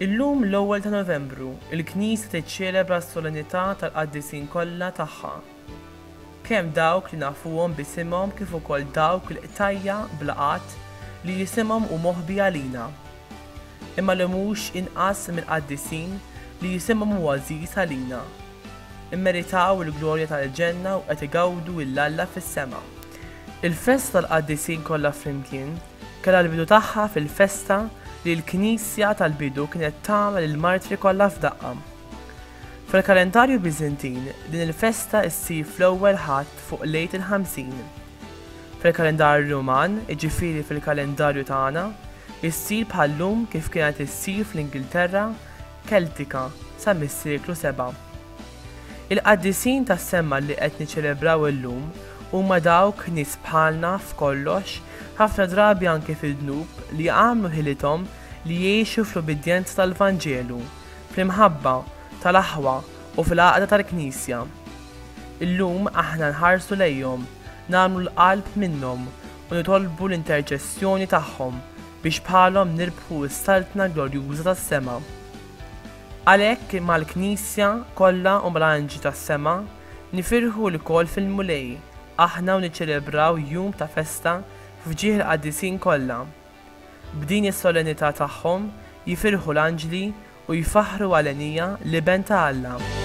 Illum l-1 ta' Novembru, il-Knisja tiċċelebra s-solennità tal-Qaddisin kollha tagħha. Kemm dawk li nafuhom bisimhom kif ukoll dawk il-qtajja blaqat li jisimhom u moħbi għalina. Imma li mhux inqas mill-Qaddisin li jisimhom huwa għażiż għalina. Immeritaw il-glorja tal-ġenna u qed igawdu l-Alla fis-sema. Il-festa tal-Qaddisin kollha flimkien kellha l-bidu tagħha fil-festa li l-Knisja tal-bidu kienet tagħmel il-martri kollha f'daqqa. Fil-kalendarju Biżintin din il-festa ssir fl-ewwel ħadd fuq lejt il-50. Fil-kalendarju Ruman, jiġifieri fil-kalendarju tagħna, issir bħallum kif kienet issir fl-Ingilterra Keltika sa mis-seklu 7. Il-Qaddisin tas-semma li qed niċċelebraw illum huma dawk nies bħalna f'kollox, ħafna drabi anke fid-dnub li għamlu ħilithom li jgħixu fl-ubidjenza tal-Vanġelu, fl-imħabba tal-aħwa u fil-għaqda tal-Knisja. Illum aħna nħarsu lejhom, nagħmlu l-qalb minnhom u nitolbu l-interċessjoni tagħhom biex bħalhom nirbħu s-saltna glorjuża tas-sema. Għalhekk mal-Knisja kollha u mal-anġi tas-sema nifirħu l-kol fil-mulej aħna u niċċelebraw jum ta' festa fġieħ il-Qaddisin kollha. B'din is-solennità tagħhom jifirħu l-anġli u jfaħru għalenija l-iben ta' Alla.